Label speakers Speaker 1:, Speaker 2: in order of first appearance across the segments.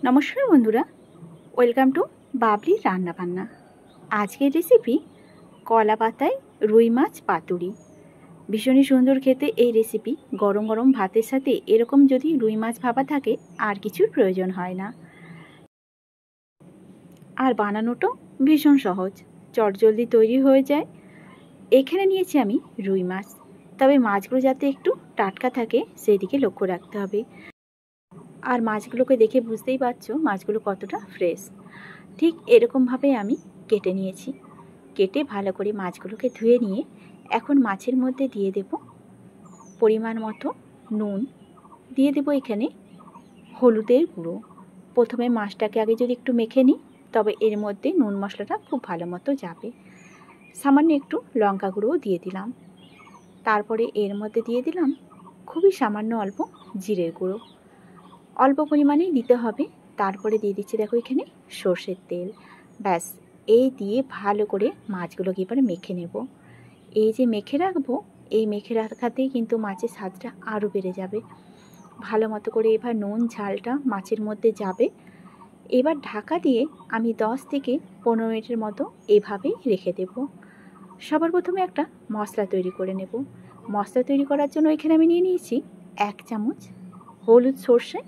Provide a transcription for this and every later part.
Speaker 1: নমস্কার বন্ধুরা, welcome to Babli রান্নাবান্না। আজকের রেসিপি কলা পাতায় রুই মাছ পাতুরি। ভীষণই সুন্দর খেতে এই রেসিপি। গরম গরম ভাতের সাথে এরকম যদি রুই মাছ ভাপা থাকে আর কিছুর প্রয়োজন হয় না। আর বানানোটাও ভীষণ সহজ, চটজলদি তৈরি হয়ে যায়। এখানে নিয়েছি আমি রুই মাছ, তবে মাছগুলো যাতে একটু টাটকা থাকে সেই দিকে লক্ষ্য রাখতে হবে। আর মাছগুলোকে দেখে বুঝতেই পারছো মাছগুলো কতটা ফ্রেশ। ঠিক এরকমভাবে আমি কেটে নিয়েছি। কেটে ভালো করে মাছগুলোকে ধুয়ে নিয়ে এখন মাছের মধ্যে দিয়ে দেব পরিমাণ মতো নুন, দিয়ে দেব এখানে হলুদের গুঁড়ো। প্রথমে মাছটাকে আগে যদি একটু মেখে নিই তবে এর মধ্যে নুন মশলাটা খুব ভালো মতো যাবে। সামান্য একটু লঙ্কা গুঁড়োও দিয়ে দিলাম। তারপরে এর মধ্যে দিয়ে দিলাম খুবই সামান্য অল্প জিরের গুঁড়ো, অল্প পরিমাণেই দিতে হবে। তারপরে দিয়ে দিচ্ছি দেখো এখানে সর্ষের তেল। ব্যাস, এই দিয়ে ভালো করে মাছগুলোকে এবারে মেখে নেব। এই যে মেখে রাখবো, এই মেখে রাখাতেই কিন্তু মাছের স্বাদটা আরও বেড়ে যাবে। ভালো মতো করে এবার নুন ঝালটা মাছের মধ্যে যাবে। এবার ঢাকা দিয়ে আমি 10 থেকে 15 মিনিটের মতো এভাবেই রেখে দেব। সবার প্রথমে একটা মশলা তৈরি করে নেব। মশলা তৈরি করার জন্য এখানে আমি নিয়ে নিয়েছি 1 চামচ হলুদ সর্ষে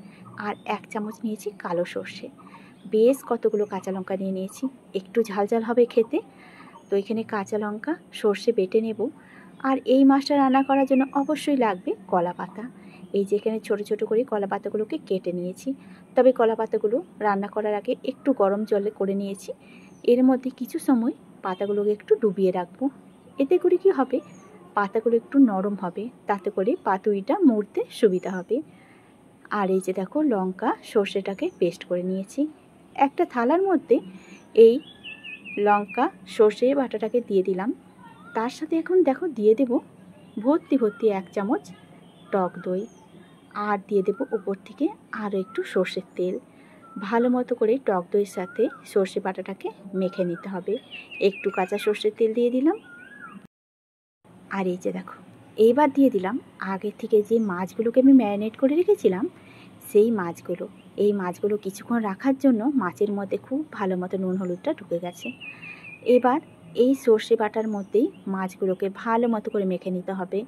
Speaker 1: আর 1 চামচ নিয়েছি কালো সর্ষে। বেশ কতগুলো কাঁচা লঙ্কা নিয়ে নিয়েছি, একটু ঝাল ঝাল হবে খেতে। তো এখানে কাঁচা লঙ্কা সর্ষে বেটে নেব। আর এই মাছটা রান্না করার জন্য অবশ্যই লাগবে কলা পাতা। এই যে এখানে ছোটো ছোটো করে কলা পাতাগুলোকে কেটে নিয়েছি। তবে কলা পাতাগুলো রান্না করার আগে একটু গরম জলে করে নিয়েছি। এর মধ্যে কিছু সময় পাতাগুলোকে একটু ডুবিয়ে রাখবো। এতে করে কি হবে, পাতাগুলো একটু নরম হবে, তাতে করে পাতুরিটা মুড়তে সুবিধা হবে। আর এই যে দেখো লঙ্কা সর্ষেটাকে পেস্ট করে নিয়েছি। একটা থালার মধ্যে এই লঙ্কা সর্ষে বাটাটাকে দিয়ে দিলাম। তার সাথে এখন দেখো দিয়ে দেব ভর্তি ভর্তি 1 চামচ টক দই। আর দিয়ে দেব উপর থেকে আরও একটু সর্ষের তেল। ভালো মতো করে টক দইয়ের সাথে সর্ষে বাটাটাকে মেখে নিতে হবে। একটু কাঁচা সর্ষের তেল দিয়ে দিলাম। আর এই যে দেখো এইবার দিয়ে দিলাম আগে থেকে যে মাছগুলোকে আমি ম্যারিনেট করে রেখেছিলাম সেই মাছগুলো। এই মাছগুলো কিছুক্ষণ রাখার জন্য মাছের মধ্যে খুব ভালো মতো নুন হলুদটা ঢুকে গেছে। এবার এই সর্ষে বাটার মধ্যেই মাছগুলোকে ভালো মতো করে মেখে নিতে হবে।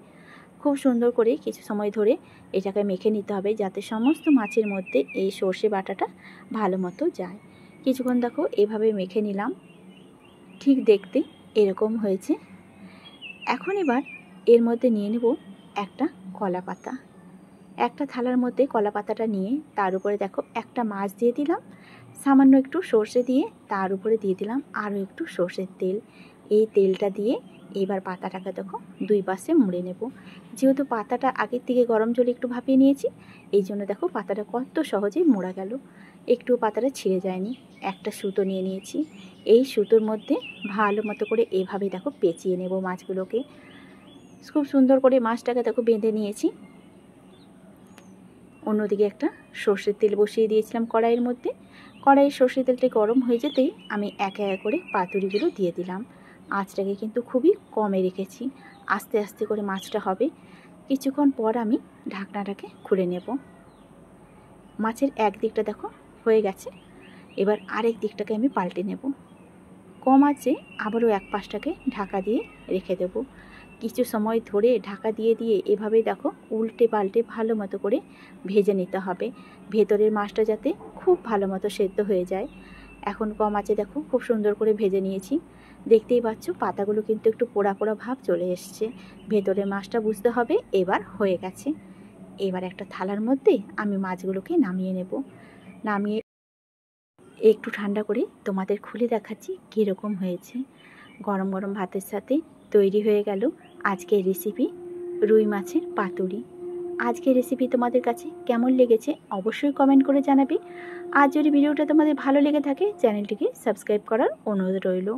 Speaker 1: খুব সুন্দর করে কিছু সময় ধরে এটাকে মেখে নিতে হবে যাতে সমস্ত মাছের মধ্যে এই সর্ষে বাটাটা ভালো মতো যায়। কিছুক্ষণ দেখো এভাবে মেখে নিলাম। ঠিক দেখতে এরকম হয়েছে। এখন এবার এর মধ্যে নিয়ে নেব একটা কলা পাতা। একটা থালার মধ্যে কলা পাতাটা নিয়ে তার উপরে দেখো একটা মাছ দিয়ে দিলাম, সামান্য একটু সর্ষে দিয়ে তার উপরে দিয়ে দিলাম আরও একটু সর্ষের তেল। এই তেলটা দিয়ে এবার পাতাটাকে দেখো দুই পাশে মুড়ে নেব। যেহেতু পাতাটা আগের থেকে গরম জলে একটু ভাপিয়ে নিয়েছি, এই জন্য দেখো পাতাটা কত সহজেই মোড়া গেল, একটু পাতাটা ছিঁড়ে যায়নি। একটা সুতো নিয়ে নিয়েছি, এই সুতোর মধ্যে ভালো মতো করে এভাবে দেখো পেঁচিয়ে নেব মাছগুলোকে। খুব সুন্দর করে মাছটাকে দেখো বেঁধে নিয়েছি। অন্যদিকে একটা সর্ষের তেল বসিয়ে দিয়েছিলাম কড়াইয়ের মধ্যে। কড়াইয়ের সর্ষের তেলটা গরম হয়ে যেতেই আমি একে একে করে পাতুরিগুলো দিয়ে দিলাম। আঁচটাকে কিন্তু খুবই কমে রেখেছি, আস্তে আস্তে করে মাছটা হবে। কিছুক্ষণ পর আমি ঢাকনাটাকে খুলে নেব। মাছের এক দিকটা দেখো হয়ে গেছে, এবার আরেক দিকটাকে আমি পাল্টে নেব। কম আঁচে আবারও এক পাশটাকে ঢাকা দিয়ে রেখে দেব। কিছু সময় ধরে ঢাকা দিয়ে দিয়ে এভাবে দেখো উল্টে পাল্টে ভালো মতো করে ভেজে নিতে হবে, ভেতরের মাছটা যাতে খুব ভালো মতো সেদ্ধ হয়ে যায়। এখন কম আঁচে দেখো খুব সুন্দর করে ভেজে নিয়েছি। দেখতেই পাচ্ছ পাতাগুলো কিন্তু একটু পোড়া পোড়া ভাব চলে এসছে, ভেতরের মাছটা বুঝতে হবে এবার হয়ে গেছে। এবার একটা থালার মধ্যে আমি মাছগুলোকে নামিয়ে নেব। নামিয়ে একটু ঠান্ডা করে তোমাদের খুলে দেখাচ্ছি কীরকম হয়েছে। গরম গরম ভাতের সাথে তৈরি হয়ে গেল আজকের রেসিপি রুই মাছের পাতুরি। আজকের রেসিপি তোমাদের কাছে কেমন লেগেছে অবশ্যই কমেন্ট করে জানাবে। আর যদি ভিডিওটা তোমাদের ভালো লেগে থাকে চ্যানেলটিকে সাবস্ক্রাইব করার অনুরোধ রইল।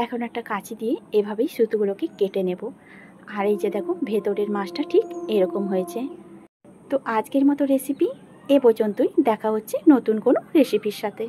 Speaker 1: এখন একটা কাঁচি দিয়ে এভাবেই সুতোগুলোকে কেটে নেব। আর এই যে দেখো ভেতরের মাছটা ঠিক এরকম হয়েছে। তো আজকের মতো রেসিপি এ পর্যন্তই, দেখা হচ্ছে নতুন কোনো রেসিপির সাথে।